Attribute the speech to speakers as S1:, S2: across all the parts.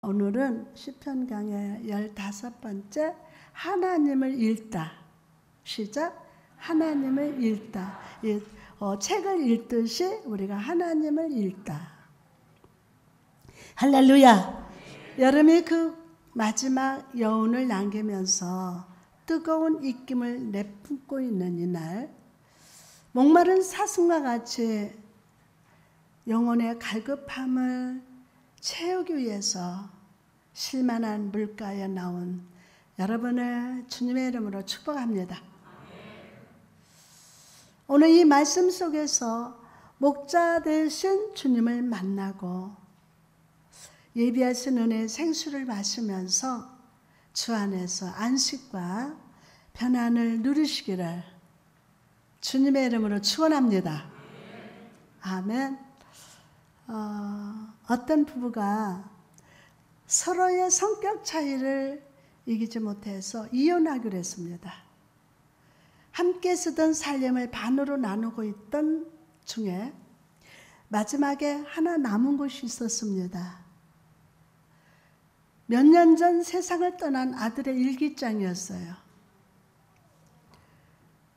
S1: 오늘은 시편 강의 15번째 하나님을 읽다. 시작. 하나님을 읽다. 책을 읽듯이 우리가 하나님을 읽다. 할렐루야. 여름이 그 마지막 여운을 남기면서 뜨거운 입김을 내뿜고 있는 이날, 목마른 사슴과 같이 영혼의 갈급함을 채우기 위해서 실만한 물가에 나온 여러분을 주님의 이름으로 축복합니다. 오늘 이 말씀 속에서 목자 되신 주님을 만나고 예비하신 은혜의 생수를 마시면서 주 안에서 안식과 편안을 누리시기를 주님의 이름으로 축원합니다. 아멘. 어떤 부부가 서로의 성격 차이를 이기지 못해서 이혼하기로 했습니다. 함께 쓰던 살림을 반으로 나누고 있던 중에 마지막에 하나 남은 곳이 있었습니다. 몇 년 전 세상을 떠난 아들의 일기장이었어요.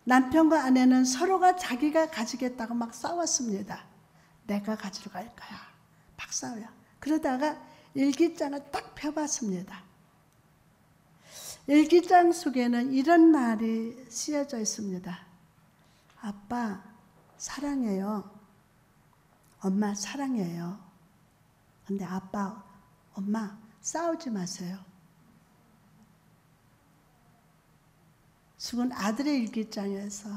S1: 남편과 아내는 서로가 자기가 가지겠다고 막 싸웠습니다. 내가 가지러 갈 거야. 막 싸워요. 그러다가 일기장을 딱 펴봤습니다. 일기장 속에는 이런 말이 쓰여져 있습니다. 아빠 사랑해요. 엄마 사랑해요. 근데 아빠, 엄마 싸우지 마세요. 죽은 아들의 일기장에서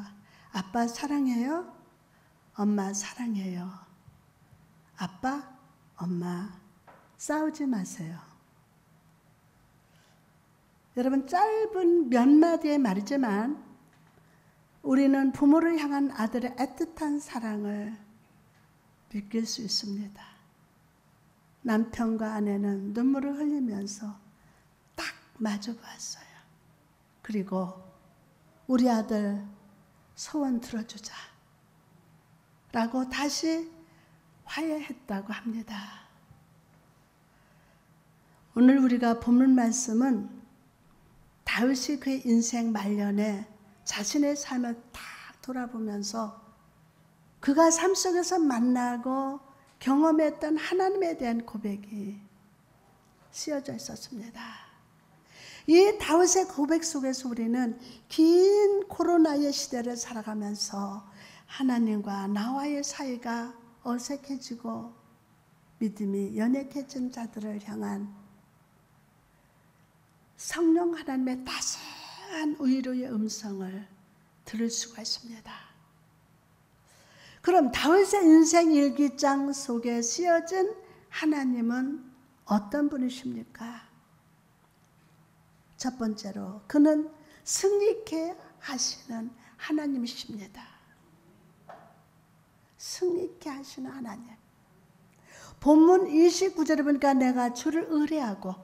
S1: 아빠 사랑해요. 엄마 사랑해요. 아빠, 엄마 싸우지 마세요. 여러분, 짧은 몇 마디의 말이지만 우리는 부모를 향한 아들의 애틋한 사랑을 느낄 수 있습니다. 남편과 아내는 눈물을 흘리면서 딱 마주 보았어요. 그리고 우리 아들 소원 들어주자 라고 다시 화해했다고 합니다. 오늘 우리가 본문 말씀은 다윗이 그의 인생 말년에 자신의 삶을 다 돌아보면서 그가 삶 속에서 만나고 경험했던 하나님에 대한 고백이 쓰여져 있었습니다. 이 다윗의 고백 속에서 우리는 긴 코로나의 시대를 살아가면서 하나님과 나와의 사이가 어색해지고 믿음이 연약해진 자들을 향한 성령 하나님의 따스한 위로의 음성을 들을 수가 있습니다. 그럼 다윗의 인생 일기장 속에 쓰여진 하나님은 어떤 분이십니까? 첫 번째로 그는 승리케 하시는 하나님이십니다. 승리케 하시는 하나님. 본문 29절에 보니까 내가 주를 의뢰하고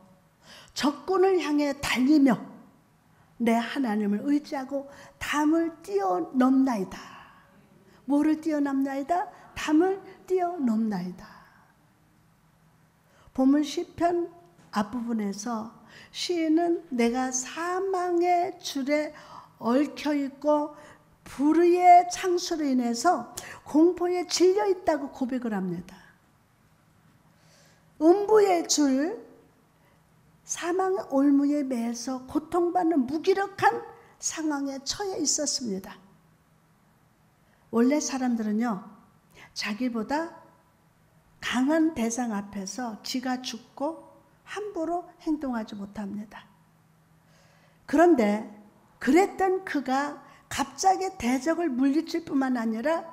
S1: 적군을 향해 달리며 내 하나님을 의지하고 담을 뛰어넘나이다. 뭐를 뛰어넘나이다? 담을 뛰어넘나이다. 본문 시편 앞부분에서 시인은 내가 사망의 줄에 얽혀있고 불의의 창수로 인해서 공포에 질려 있다고 고백을 합니다. 음부의 줄, 사망의 올무에 매서 고통받는 무기력한 상황에 처해 있었습니다. 원래 사람들은요, 자기보다 강한 대상 앞에서 기가 죽고 함부로 행동하지 못합니다. 그런데 그랬던 그가 갑자기 대적을 물리칠 뿐만 아니라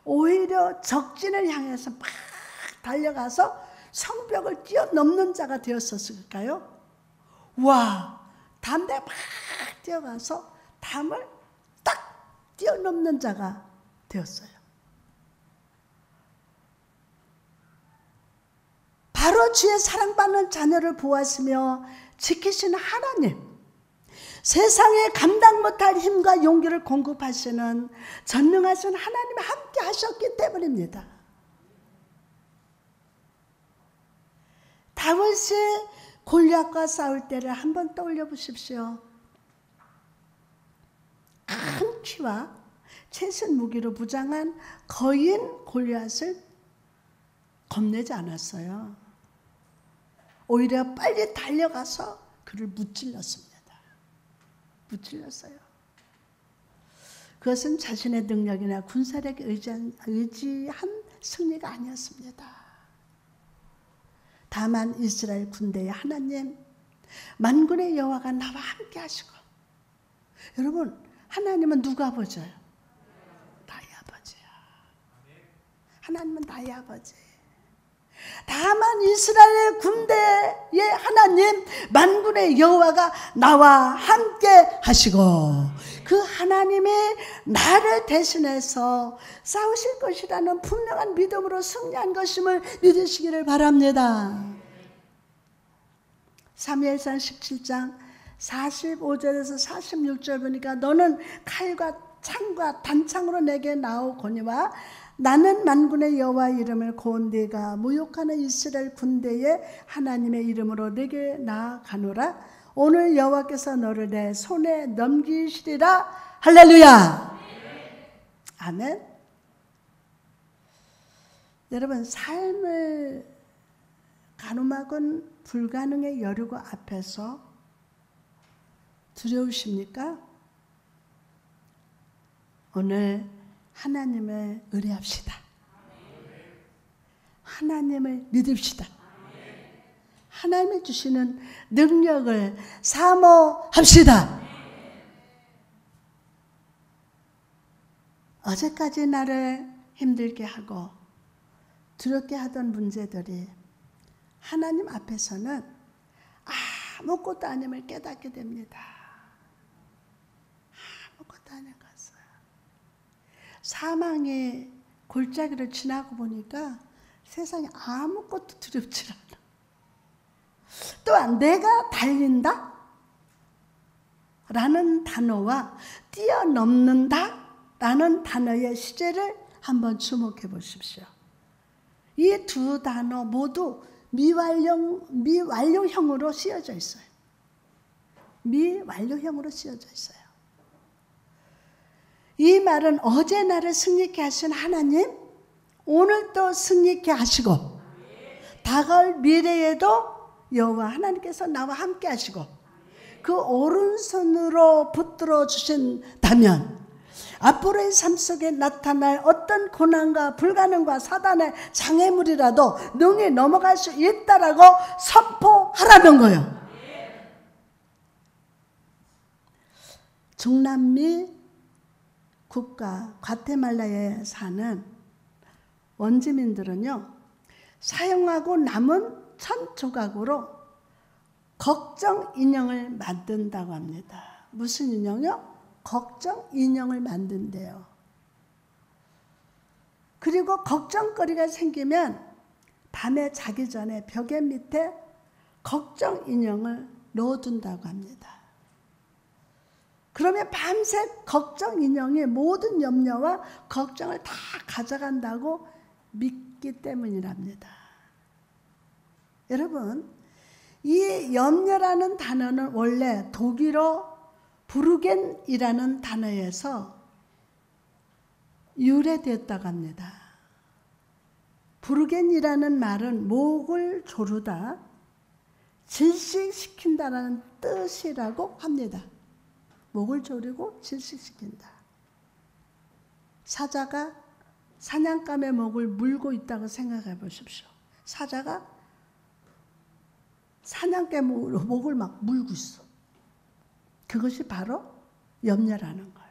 S1: 오히려 적진을 향해서 막 달려가서 성벽을 뛰어넘는 자가 되었었을까요? 와, 담대 막 뛰어가서 담을 딱 뛰어넘는 자가 되었어요. 바로 주의 사랑받는 자녀를 보았으며 지키시는 하나님, 세상에 감당 못할 힘과 용기를 공급하시는 전능하신 하나님이 함께 하셨기 때문입니다. 다윗이 골리앗과 싸울 때를 한번 떠올려 보십시오. 큰 키와 최신 무기로 무장한 거인 골리앗을 겁내지 않았어요. 오히려 빨리 달려가서 그를 무찔렀습니다. 무찔렀어요. 그것은 자신의 능력이나 군사력에 의지한 승리가 아니었습니다. 다만 이스라엘 군대의 하나님, 만군의 여호와가 나와 함께 하시고, 여러분, 하나님은 누구 아버지예요? 나의 아버지야. 하나님은 나의 아버지. 다만 이스라엘 군대의 하나님, 만군의 여호와가 나와 함께 하시고, 그 하나님이 나를 대신해서 싸우실 것이라는 분명한 믿음으로 승리한 것임을 믿으시기를 바랍니다. 사무엘상 17장 45절에서 46절 보니까 너는 칼과 창과 단창으로 내게 나오거니와 나는 만군의 여호와 이름을 고운 네가 모욕하는 이스라엘 군대의 하나님의 이름으로 내게 나아가노라. 오늘 여호와께서 너를 내 손에 넘기시리라. 할렐루야. 아멘. 여러분, 삶을 가늠하건 불가능의 여리고 앞에서 두려우십니까? 오늘 하나님을 의뢰합시다. 하나님을 믿읍시다. 하나님이 주시는 능력을 사모합시다. 어제까지 나를 힘들게 하고 두렵게 하던 문제들이 하나님 앞에서는 아무것도 아님을 깨닫게 됩니다. 아무것도 아닌 것을. 사망의 골짜기를 지나고 보니까 세상에 아무것도 두렵지 않아. 또한 내가 달린다 라는 단어와 뛰어넘는다 라는 단어의 시제를 한번 주목해 보십시오. 이 두 단어 모두 미완료형으로 쓰여져 있어요. 미완료형으로 쓰여져 있어요. 이 말은 어제 나를 승리케 하신 하나님, 오늘 또 승리케 하시고 다가올 미래에도 여호와 하나님께서 나와 함께 하시고 그 오른손으로 붙들어 주신다면 앞으로의 삶 속에 나타날 어떤 고난과 불가능과 사단의 장애물이라도 능히 넘어갈 수 있다라고 선포하라는 거예요. 중남미 국가 과테말라에 사는 원주민들은요, 사용하고 남은 1000조각으로 걱정 인형을 만든다고 합니다. 무슨 인형이요? 걱정 인형을 만든대요. 그리고 걱정거리가 생기면 밤에 자기 전에 벽에 밑에 걱정 인형을 넣어둔다고 합니다. 그러면 밤새 걱정 인형이 모든 염려와 걱정을 다 가져간다고 믿기 때문이랍니다. 여러분, 이 염려라는 단어는 원래 독일어 부르겐이라는 단어에서 유래되었다고 합니다. 부르겐이라는 말은 목을 조르다, 질식시킨다라는 뜻이라고 합니다. 목을 조르고 질식시킨다. 사자가 사냥감의 목을 물고 있다고 생각해 보십시오. 사자가 사냥감의 목을 막 물고 있어. 그것이 바로 염려라는 거예요.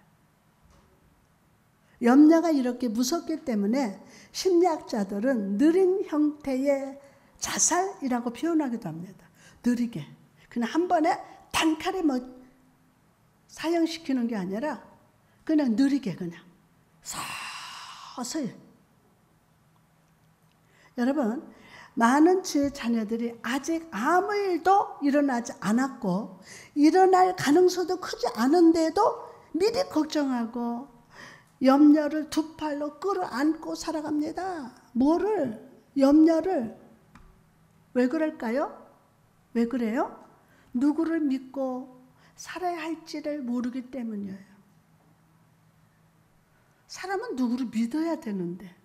S1: 염려가 이렇게 무섭기 때문에 심리학자들은 느린 형태의 자살이라고 표현하기도 합니다. 느리게. 그냥 한 번에 단칼에 사형시키는 게 아니라 그냥 느리게 그냥 서서히. 여러분, 많은 주의 자녀들이 아직 아무 일도 일어나지 않았고 일어날 가능성도 크지 않은데도 미리 걱정하고 염려를 두 팔로 끌어안고 살아갑니다. 뭐를? 염려를. 왜 그럴까요? 왜 그래요? 누구를 믿고 살아야 할지를 모르기 때문이에요. 사람은 누구를 믿어야 되는데,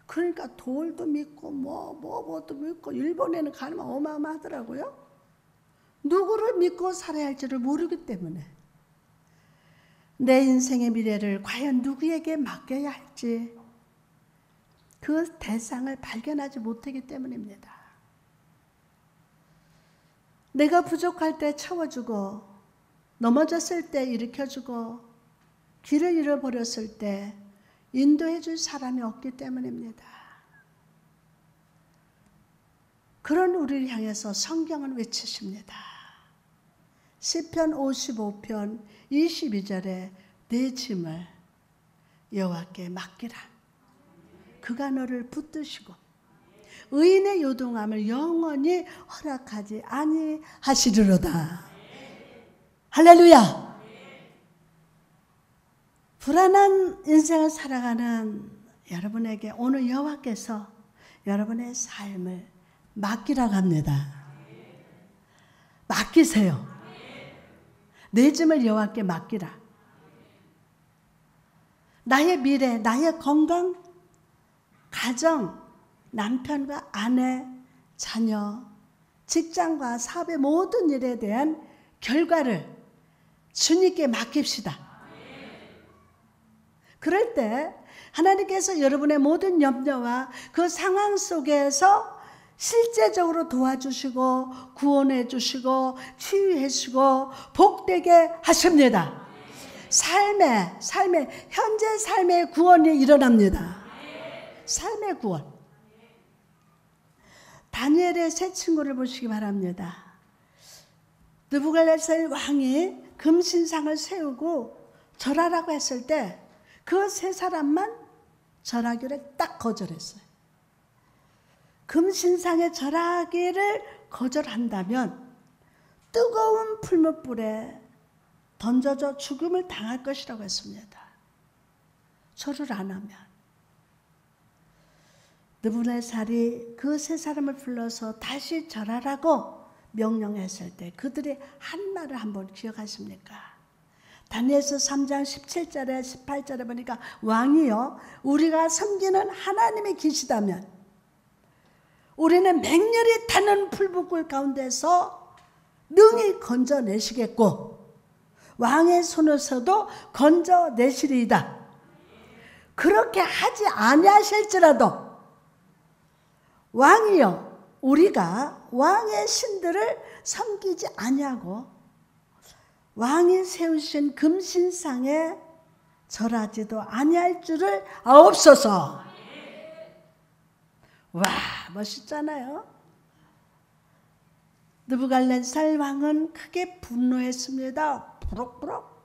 S1: 그러니까 돌도 믿고 뭐도 믿고, 일본에는 가면 어마어마하더라고요. 누구를 믿고 살아야 할지를 모르기 때문에 내 인생의 미래를 과연 누구에게 맡겨야 할지 그 대상을 발견하지 못하기 때문입니다. 내가 부족할 때 채워주고, 넘어졌을 때 일으켜주고, 길을 잃어버렸을 때 인도해 줄 사람이 없기 때문입니다. 그런 우리를 향해서 성경은 외치십니다. 시편 55편 22절에 내 짐을 여호와께 맡기라. 그가 너를 붙드시고 의인의 요동함을 영원히 허락하지 아니하시리로다. 할렐루야. 불안한 인생을 살아가는 여러분에게 오늘 여호와께서 여러분의 삶을 맡기라고 합니다. 맡기세요. 내 짐을 여호와께 맡기라. 나의 미래, 나의 건강, 가정, 남편과 아내, 자녀, 직장과 사업의 모든 일에 대한 결과를 주님께 맡깁시다. 그럴 때 하나님께서 여러분의 모든 염려와 그 상황 속에서 실제적으로 도와주시고 구원해 주시고 치유해 주시고 복되게 하십니다. 현재 삶의 구원이 일어납니다. 삶의 구원. 다니엘의 세 친구를 보시기 바랍니다. 느부갓네살 왕이 금신상을 세우고 절하라고 했을 때 그 세 사람만 절하기를 딱 거절했어요. 금신상에 절하기를 거절한다면 뜨거운 풀무불에 던져져 죽음을 당할 것이라고 했습니다. 절을 안 하면. 느부갓네살이 그 세 사람을 불러서 다시 절하라고 명령했을 때 그들이 한 말을 한번 기억하십니까? 다니엘서 3장 17절에 18절에 보니까 왕이여 우리가 섬기는 하나님이 계시다면 우리는 맹렬히 타는 풀무불 가운데서 능히 건져내시겠고 왕의 손에서도 건져내시리이다. 그렇게 하지 아니하실지라도 왕이여 우리가 왕의 신들을 섬기지 아니하고 왕이 세우신 금신상에 절하지도 아니할 줄을 아옵소서. 와, 멋있잖아요. 느부갓네살 왕은 크게 분노했습니다. 부럭부럭.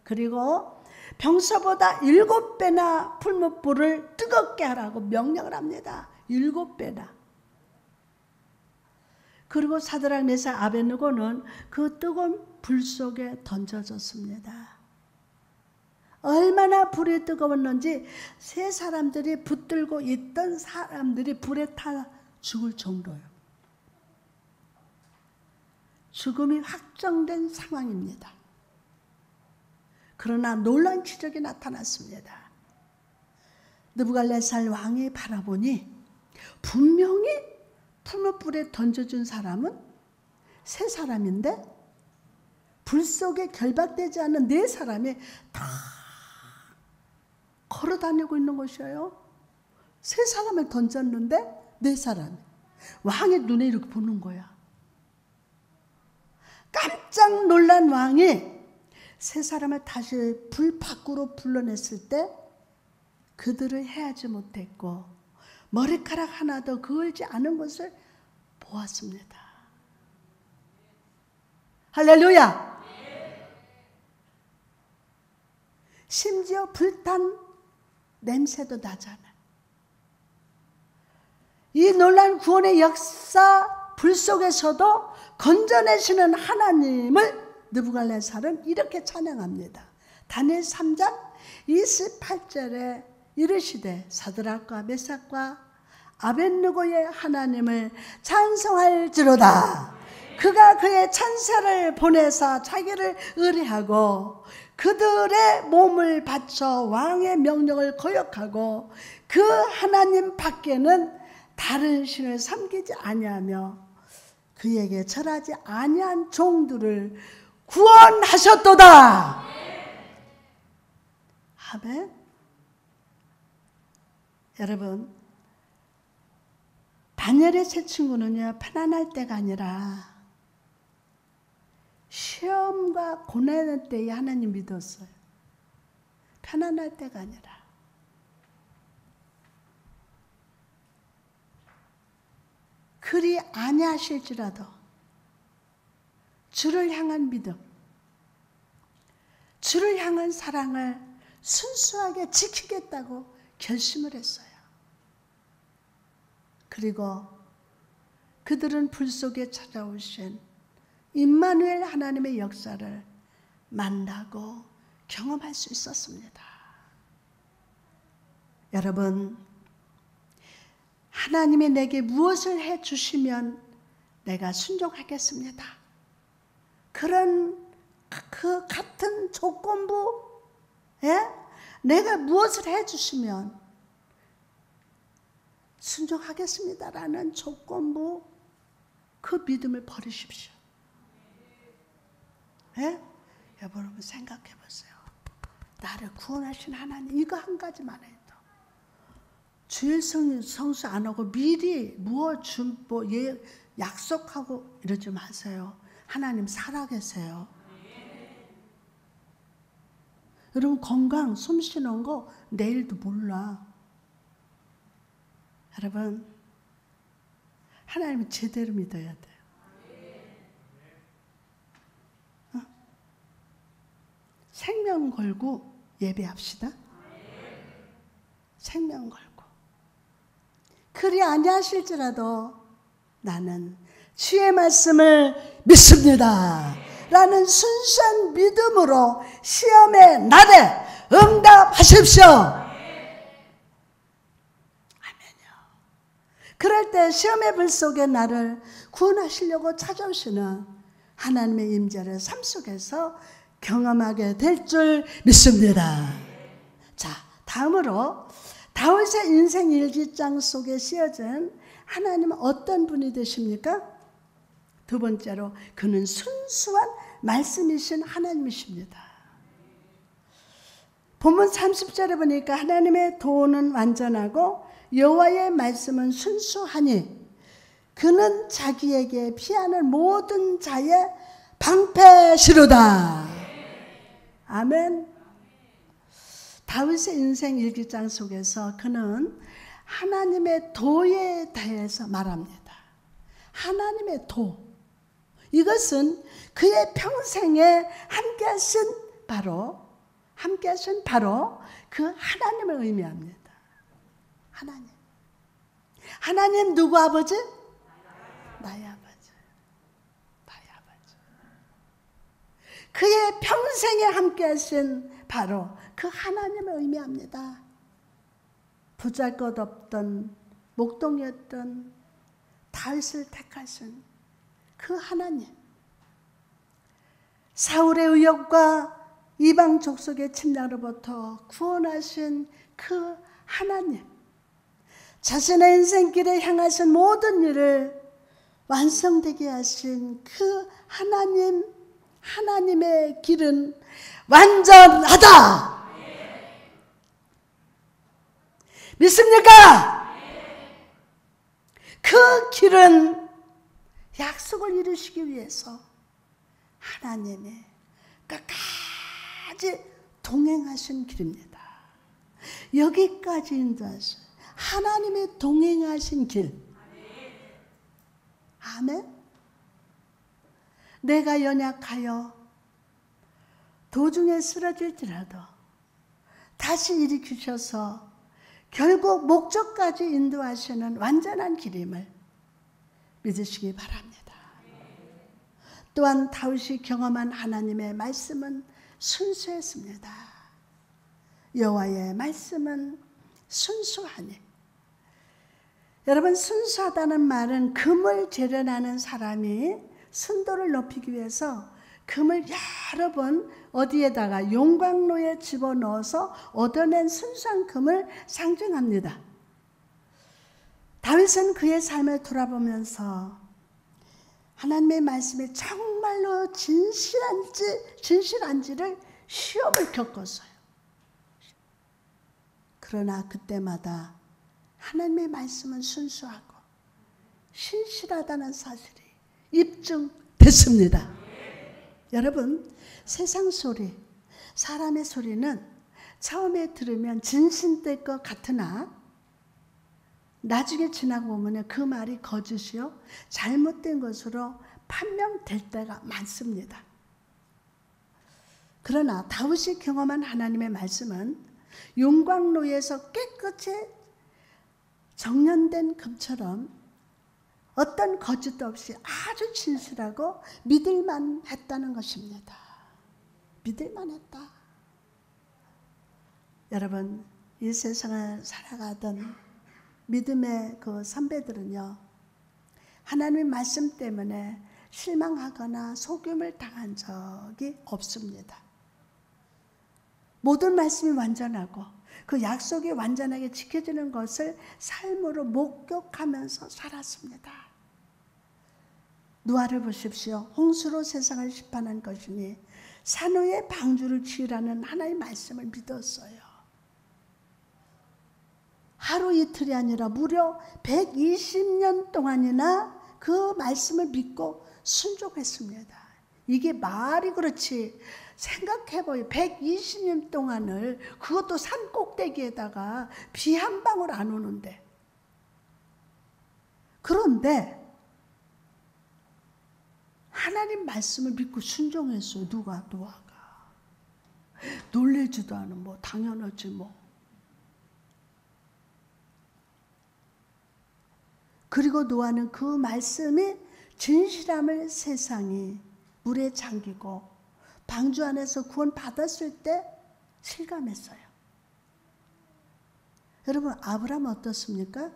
S1: 그리고 평소보다 7배나 풀무불을 뜨겁게 하라고 명령을 합니다. 7배나. 그리고 사드락 메삭 아벳느고는 그 뜨거운 불 속에 던져졌습니다. 얼마나 불이 뜨거웠는지 세 사람들이 붙들고 있던 사람들이 불에 타 죽을 정도예요. 죽음이 확정된 상황입니다. 그러나 놀라운 기적이 나타났습니다. 느부갓네살 왕이 바라보니 분명히 풀무불에 던져준 사람은 세 사람인데 불 속에 결박되지 않은 네 사람이 다 걸어다니고 있는 것이에요. 세 사람을 던졌는데 네 사람이. 왕의 눈에 이렇게 보는 거야. 깜짝 놀란 왕이 세 사람을 다시 불 밖으로 불러냈을 때 그들을 해하지 못했고 머리카락 하나도 그을지 않은 것을 보았습니다. 할렐루야! 심지어 불탄 냄새도 나잖아. 이 놀라운 구원의 역사 불 속에서도 건져내시는 하나님을 느부갓네살은 이렇게 찬양합니다. 다니엘 3장 28절에 이르시되 사드락과 메삭과 아벳느고의 하나님을 찬송할지로다. 그가 그의 천사를 보내사 자기를 의뢰하고 그들의 몸을 바쳐 왕의 명령을 거역하고 그 하나님 밖에는 다른 신을 섬기지 아니하며 그에게 절하지 아니한 종들을 구원하셨도다. 아멘. 여러분, 다니엘의 세 친구는요, 편안할 때가 아니라 시험과 고난의 때에 하나님 믿었어요. 편안할 때가 아니라. 그리 아니하실지라도 주를 향한 믿음, 주를 향한 사랑을 순수하게 지키겠다고 결심을 했어요. 그리고 그들은 불 속에 찾아오신 임마누엘 하나님의 역사를 만나고 경험할 수 있었습니다. 여러분, 하나님이 내게 무엇을 해 주시면 내가 순종하겠습니다. 그런 그 같은 조건부, 내가 무엇을 해 주시면 순종하겠습니다라는 조건부, 그 믿음을 버리십시오. 여러분 생각해 보세요. 나를 구원하신 하나님, 이거 한 가지만 해도 주일 성수 안 하고 미리 약속하고 이러지 마세요. 하나님 살아계세요. 여러분 건강, 숨 쉬는 거 내일도 몰라. 여러분, 하나님을 제대로 믿어야 돼요. 생명 걸고 예배합시다. 생명 걸고. 그리 아니하실지라도 나는 주의 말씀을 믿습니다 라는 순수한 믿음으로 시험의 날에 응답하십시오. 그럴 때 시험의 불 속에 나를 구원하시려고 찾아오시는 하나님의 임재를 삶 속에서 경험하게 될 줄 믿습니다. 자, 다음으로 다윗의 인생 일기장 속에 쓰여진 하나님은 어떤 분이 되십니까? 두 번째로 그는 순수한 말씀이신 하나님이십니다. 본문 30절에 보니까 하나님의 도는 완전하고 여호와의 말씀은 순수하니 그는 자기에게 피하는 모든 자의 방패시로다. 아멘. 다윗의 인생 일기장 속에서 그는 하나님의 도에 대해서 말합니다. 하나님의 도. 이것은 그의 평생에 함께하신 바로 그 하나님을 의미합니다. 하나님. 하나님 누구 아버지? 나의 아버지. 나의 아버지. 그의 평생에 함께하신 바로 그 하나님을 의미합니다. 보잘것없던 목동이었던 다윗을 택하신 그 하나님. 사울의 의혹과 이방 족속의 침략으로부터 구원하신 그 하나님. 자신의 인생길에 향하신 모든 일을 완성되게 하신 그 하나님의 길은 완전하다. 믿습니까? 그 길은 약속을 이루시기 위해서 하나님의 끝까지 동행하신 길입니다. 여기까지 인도하신 하나님의 동행하신 길. 아멘. 내가 연약하여 도중에 쓰러질지라도 다시 일으키셔서 결국 목적까지 인도하시는 완전한 길임을 믿으시기 바랍니다. 또한 다윗이 경험한 하나님의 말씀은 순수했습니다. 여호와의 말씀은 순수하니 여러분, 순수하다는 말은 금을 재련하는 사람이 순도를 높이기 위해서 금을 여러 번 어디에다가 용광로에 집어넣어서 얻어낸 순수한 금을 상징합니다. 다윗은 그의 삶을 돌아보면서 하나님의 말씀이 정말로 진실한지를 시험을 겪었어요. 그러나 그때마다 하나님의 말씀은 순수하고 신실하다는 사실이 입증됐습니다. 여러분, 세상 소리, 사람의 소리는 처음에 들으면 진실될 것 같으나 나중에 지나고 보면 그 말이 거짓이요 잘못된 것으로 판명될 때가 많습니다. 그러나 다윗이 경험한 하나님의 말씀은 용광로에서 깨끗이 정련된 금처럼 어떤 거짓도 없이 아주 진실하고 믿을만 했다는 것입니다. 믿을만 했다. 여러분, 이 세상을 살아가던 믿음의 그 선배들은요, 하나님의 말씀 때문에 실망하거나 속임을 당한 적이 없습니다. 모든 말씀이 완전하고 그 약속이 완전하게 지켜지는 것을 삶으로 목격하면서 살았습니다. 노아를 보십시오. 홍수로 세상을 심판한 것이니 산후의 방주를 지으라는 하나님의 말씀을 믿었어요. 하루 이틀이 아니라 무려 120년 동안이나 그 말씀을 믿고 순종했습니다. 이게 말이 그렇지 생각해봐요. 120년 동안을 그것도 산 꼭대기에다가 비 한 방울 안 오는데. 그런데 하나님 말씀을 믿고 순종했어요. 노아가. 놀래지도 않은 뭐 당연하지 뭐. 그리고 노아는 그 말씀이 진실함을 세상이 물에 잠기고 방주 안에서 구원받았을 때 실감했어요. 여러분, 아브라함 어떻습니까?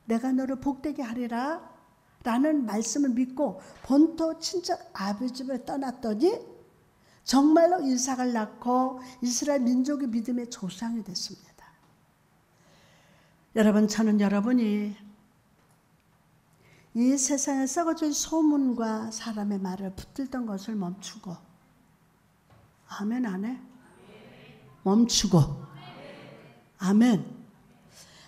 S1: 내가 너를 복되게 하리라 라는 말씀을 믿고 본토 친척 아비 집을 떠났더니 정말로 이삭을 낳고 이스라엘 민족의 믿음의 조상이 됐습니다. 여러분, 저는 여러분이 이 세상에 썩어질 소문과 사람의 말을 붙들던 것을 멈추고, 아멘 안 해? 멈추고, 아멘.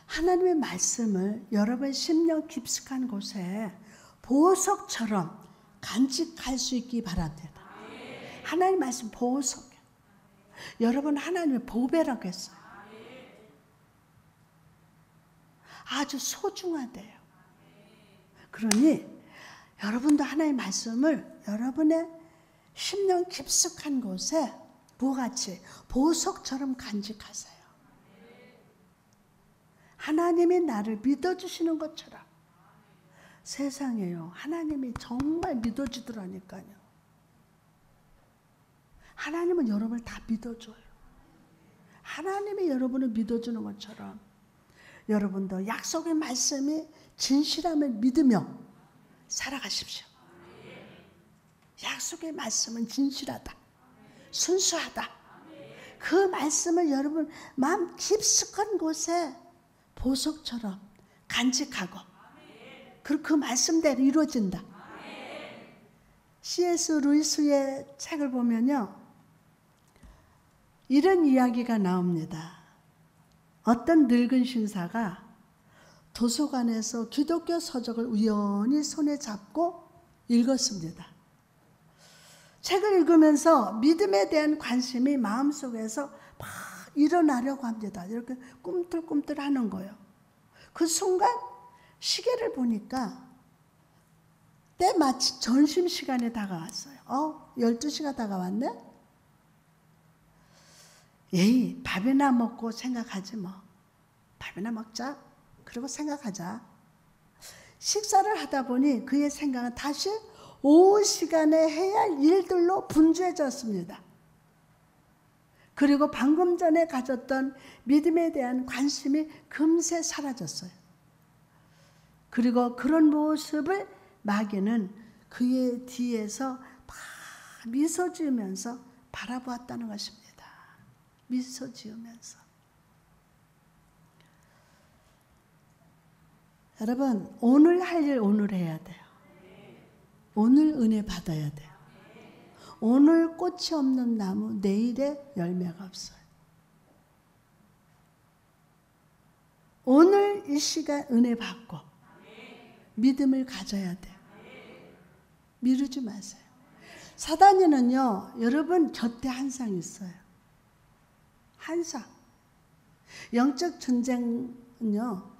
S1: 하나님의 말씀을 여러분의 심령 깊숙한 곳에 보석처럼 간직할 수 있기 바랍니다. 하나님의 말씀 보석. 여러분, 하나님의 보배라고 했어요. 아주 소중하대요. 그러니 여러분도 하나님의 말씀을 여러분의 심령 깊숙한 곳에 뭐같이 보석처럼 간직하세요. 하나님이 나를 믿어주시는 것처럼. 세상에요, 하나님이 정말 믿어주더라니까요. 하나님은 여러분을 다 믿어줘요. 하나님이 여러분을 믿어주는 것처럼 여러분도 약속의 말씀이 진실함을 믿으며 살아가십시오. 약속의 말씀은 진실하다, 순수하다. 그 말씀을 여러분 마음 깊숙한 곳에 보석처럼 간직하고 그리고 그 말씀대로 이루어진다. C.S. 루이스의 책을 보면요, 이런 이야기가 나옵니다. 어떤 늙은 신사가 도서관에서 기독교 서적을 우연히 손에 잡고 읽었습니다. 책을 읽으면서 믿음에 대한 관심이 마음속에서 막 일어나려고 합니다. 이렇게 꿈틀꿈틀 하는 거예요. 그 순간 시계를 보니까 때마침 점심시간에 다가왔어요. 12시가 다가왔네? 에이, 밥이나 먹고 생각하지 뭐. 밥이나 먹자. 그리고 생각하자. 식사를 하다 보니 그의 생각은 다시 오후 시간에 해야 할 일들로 분주해졌습니다. 그리고 방금 전에 가졌던 믿음에 대한 관심이 금세 사라졌어요. 그리고 그런 모습을 마귀는 그의 뒤에서 막 미소 지으면서 바라보았다는 것입니다. 미소 지으면서. 여러분, 오늘 할 일 오늘 해야 돼요. 오늘 은혜 받아야 돼요. 오늘 꽃이 없는 나무 내일에 열매가 없어요. 오늘 이 시간 은혜 받고 믿음을 가져야 돼요. 미루지 마세요. 사단이는요, 여러분 곁에 항상 있어요. 항상. 영적 전쟁은요,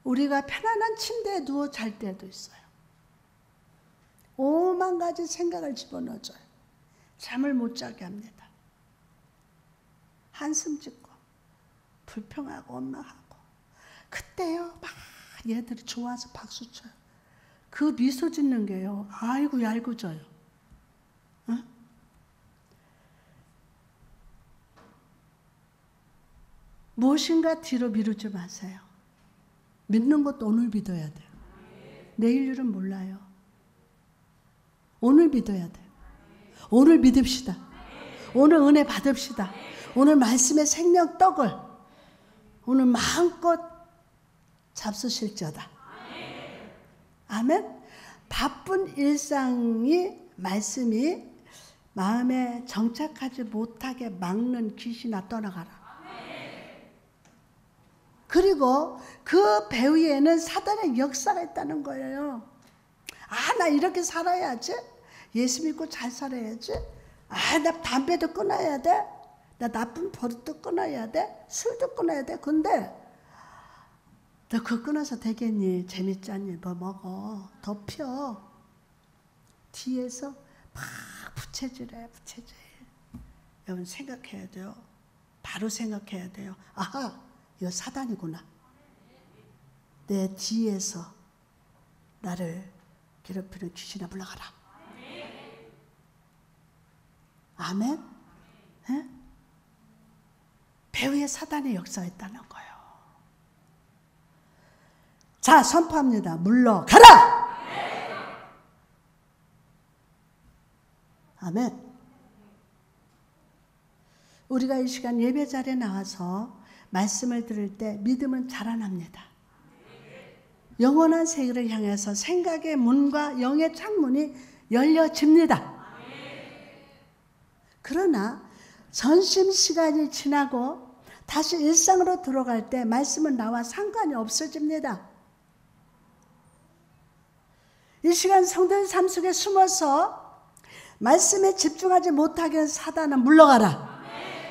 S1: 우리가 편안한 침대에 누워 잘 때도 있어요. 오만 가지 생각을 집어넣어줘요. 잠을 못 자게 합니다. 한숨 짓고 불평하고 원망하고. 그때요 막 얘들이 좋아서 박수 쳐요. 그 미소 짓는 게요, 아이고 얄궂어요. 응? 무엇인가 뒤로 미루지 마세요. 믿는 것도 오늘 믿어야 돼요. 내일 일은 몰라요. 오늘 믿어야 돼요. 오늘 믿읍시다. 오늘 은혜 받읍시다. 오늘 말씀의 생명 떡을 오늘 마음껏 잡수실지어다. 아멘. 바쁜 일상이 말씀이 마음에 정착하지 못하게 막는 귀신아 떠나가라. 그리고 그 배후에는 사단의 역사가 있다는 거예요. 아, 나 이렇게 살아야지. 예수 믿고 잘 살아야지. 아, 나 담배도 끊어야 돼. 나 나쁜 버릇도 끊어야 돼. 술도 끊어야 돼. 근데 너 그거 끊어서 되겠니? 재밌지 않니? 뭐 먹어. 더 펴. 뒤에서 막 부채질해. 부채질. 여러분 생각해야 돼요. 바로 생각해야 돼요. 아하, 이거 사단이구나. 내 뒤에서 나를 괴롭히는 귀신아 물러가라. 아멘? 네? 배후에 사단의 역사가 있다는 거예요. 자, 선포합니다. 물러가라! 아멘. 우리가 이 시간 예배 자리에 나와서 말씀을 들을 때 믿음은 자라납니다. 영원한 세계를 향해서 생각의 문과 영의 창문이 열려집니다. 그러나 전심시간이 지나고 다시 일상으로 들어갈 때 말씀은 나와 상관이 없어집니다. 이 시간 성도의 삶 속에 숨어서 말씀에 집중하지 못하게 한 사단은 물러가라.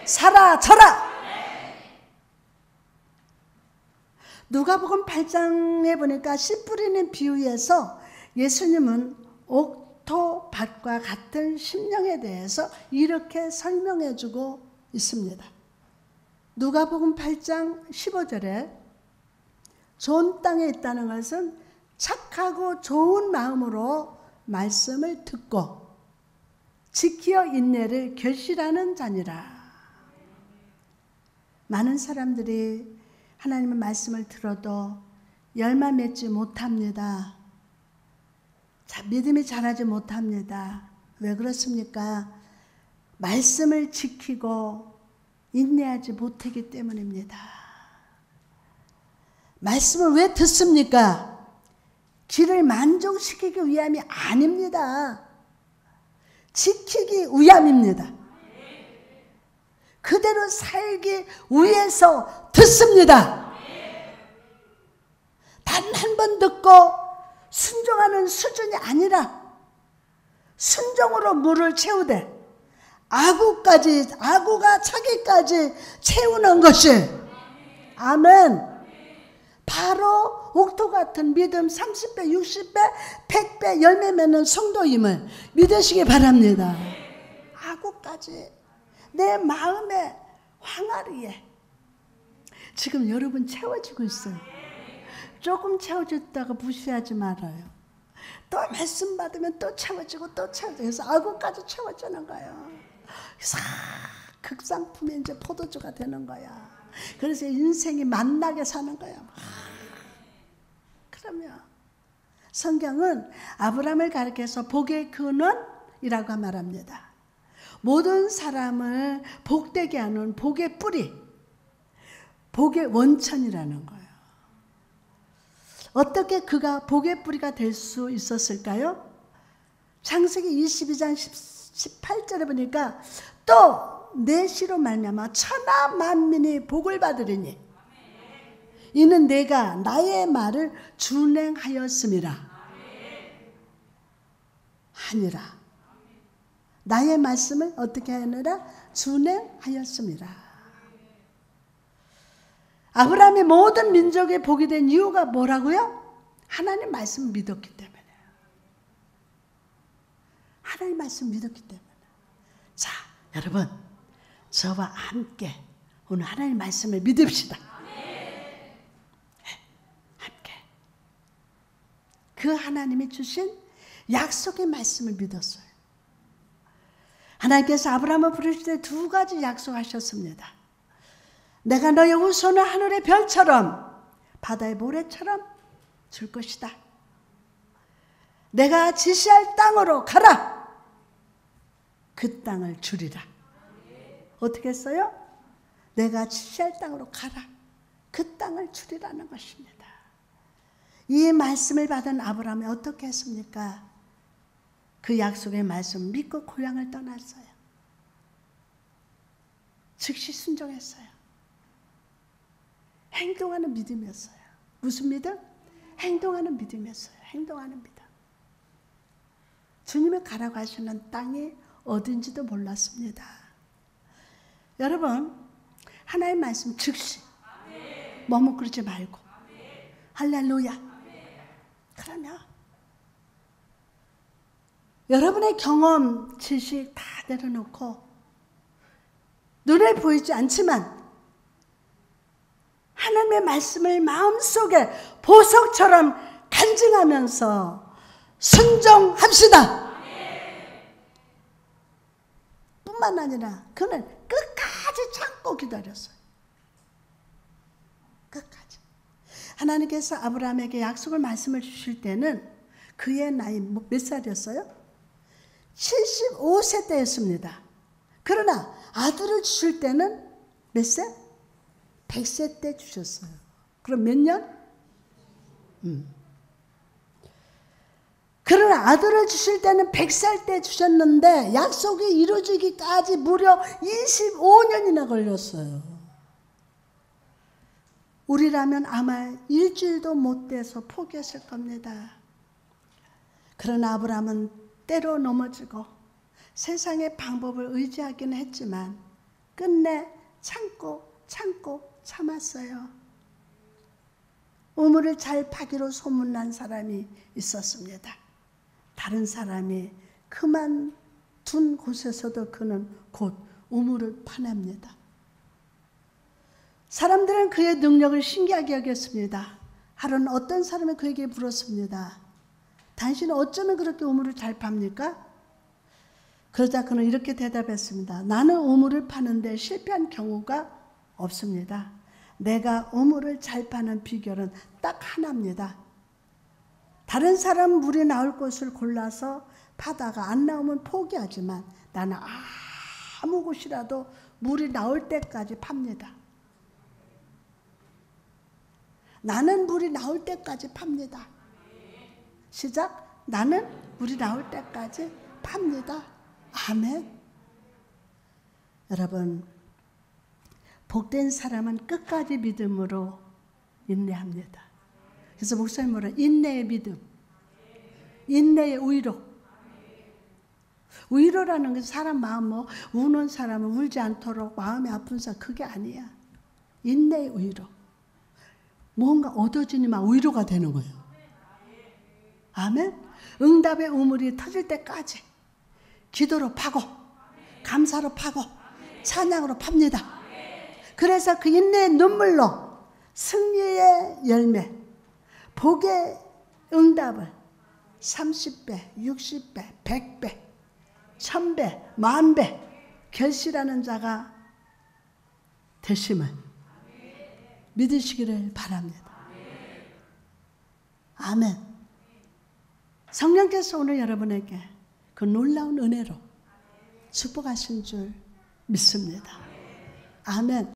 S1: 사라져라. 누가복음 8장에 보니까 씨 뿌리는 비유에서 예수님은 옥토밭과 같은 심령에 대해서 이렇게 설명해 주고 있습니다. 누가복음 8장 15절에 좋은 땅에 있다는 것은 착하고 좋은 마음으로 말씀을 듣고 지키어 인내를 결실하는 자니라. 많은 사람들이 하나님의 말씀을 들어도 열매 맺지 못합니다. 믿음이 자라지 못합니다. 왜 그렇습니까? 말씀을 지키고 인내하지 못하기 때문입니다. 말씀을 왜 듣습니까? 귀를 만족시키기 위함이 아닙니다. 지키기 위함입니다. 그대로 살기 위해서 듣습니다. 단 한 번 듣고 순종하는 수준이 아니라 순종으로 물을 채우되 아구가 차기까지 채우는 것이 아멘. 바로 옥토 같은 믿음 30배, 60배, 100배 열매 맺는 성도임을 믿으시기 바랍니다. 아구까지 내 마음의 항아리에 지금 여러분 채워지고 있어요. 조금 채워졌다가 무시하지 말아요. 또 말씀 받으면 또 채워지고 또 채워지고 그래서 아구까지 채워지는 거예요. 그래서 극상품이 이제 포도주가 되는 거야. 그래서 인생이 만나게 사는 거야. 그러면 성경은 아브라함을 가리켜서 복의 근원이라고 말합니다. 모든 사람을 복되게 하는 복의 뿌리, 복의 원천이라는 거예요. 어떻게 그가 복의 뿌리가 될 수 있었을까요? 창세기 22장 18절에 보니까 또 내 씨로 말미암아 천하 만민이 복을 받으리니 이는 내가 나의 말을 준행하였음이라 하니라. 나의 말씀을 어떻게 하느라? 준행하였음이라. 아브라함이 모든 민족의 복이 된 이유가 뭐라고요? 하나님 말씀을 믿었기 때문에. 하나님 말씀 믿었기 때문에. 자, 여러분, 저와 함께 오늘 하나님 말씀을 믿읍시다. 네, 함께. 그 하나님이 주신 약속의 말씀을 믿었어요. 하나님께서 아브라함을 부르실 때 두 가지 약속하셨습니다. 내가 너의 후손을 하늘의 별처럼 바다의 모래처럼 줄 것이다. 내가 지시할 땅으로 가라. 그 땅을 주리라. 어떻게 했어요? 내가 지시할 땅으로 가라. 그 땅을 주리라는 것입니다. 이 말씀을 받은 아브라함이 어떻게 했습니까? 그 약속의 말씀 믿고 고향을 떠났어요. 즉시 순종했어요. 행동하는 믿음이었어요. 무슨 믿음? 행동하는 믿음이었어요. 행동하는 믿음. 주님이 가라고 하시는 땅이 어딘지도 몰랐습니다. 여러분, 하나님 말씀 즉시 머뭇거리지 말고 할렐루야. 그러면 여러분의 경험, 지식 다 내려놓고 눈에 보이지 않지만 하나님의 말씀을 마음속에 보석처럼 간증하면서 순종합시다. 뿐만 아니라 그는 끝까지 참고 기다렸어요. 끝까지. 하나님께서 아브라함에게 약속을 말씀을 주실 때는 그의 나이 몇 살이었어요? 75세 때였습니다. 그러나 아들을 주실 때는 몇 세? 100세 때 주셨어요. 그럼 몇 년? 그러나 아들을 주실 때는 100살 때 주셨는데 약속이 이루어지기까지 무려 25년이나 걸렸어요. 우리라면 아마 일주일도 못 돼서 포기했을 겁니다. 그러나 아브라함은 때로 넘어지고 세상의 방법을 의지하기는 했지만 끝내 참고 참았어요. 우물을 잘 파기로 소문난 사람이 있었습니다. 다른 사람이 그만둔 곳에서도 그는 곧 우물을 파냅니다. 사람들은 그의 능력을 신기하게 여겼습니다. 하루는 어떤 사람이 그에게 물었습니다. 당신은 어쩌면 그렇게 우물을 잘 팝니까? 그러자 그는 이렇게 대답했습니다. 나는 우물을 파는데 실패한 경우가 없습니다. 내가 우물을 잘 파는 비결은 딱 하나입니다. 다른 사람은 물이 나올 곳을 골라서 파다가 안 나오면 포기하지만 나는 아무 곳이라도 물이 나올 때까지 팝니다. 나는 물이 나올 때까지 팝니다. 시작. 나는 물이 나올 때까지 팝니다. 아멘. 여러분, 복된 사람은 끝까지 믿음으로 인내합니다. 그래서 목사님 뭐라? 인내의 믿음, 인내의 의로. 의로라는 게 사람 마음, 우는 사람은 울지 않도록 마음이 아픈 사람, 그게 아니야. 인내의 의로. 뭔가 얻어지니만 의로가 되는 거예요. 아멘. 응답의 우물이 터질 때까지 기도로 파고 감사로 파고 찬양으로 팝니다. 그래서 그 인내의 눈물로 승리의 열매, 복의 응답을 30배, 60배, 100배, 1000배, 10,000배 결실하는 자가 되심을 믿으시기를 바랍니다. 아멘. 성령께서 오늘 여러분에게 그 놀라운 은혜로 축복하신 줄 믿습니다. 아멘.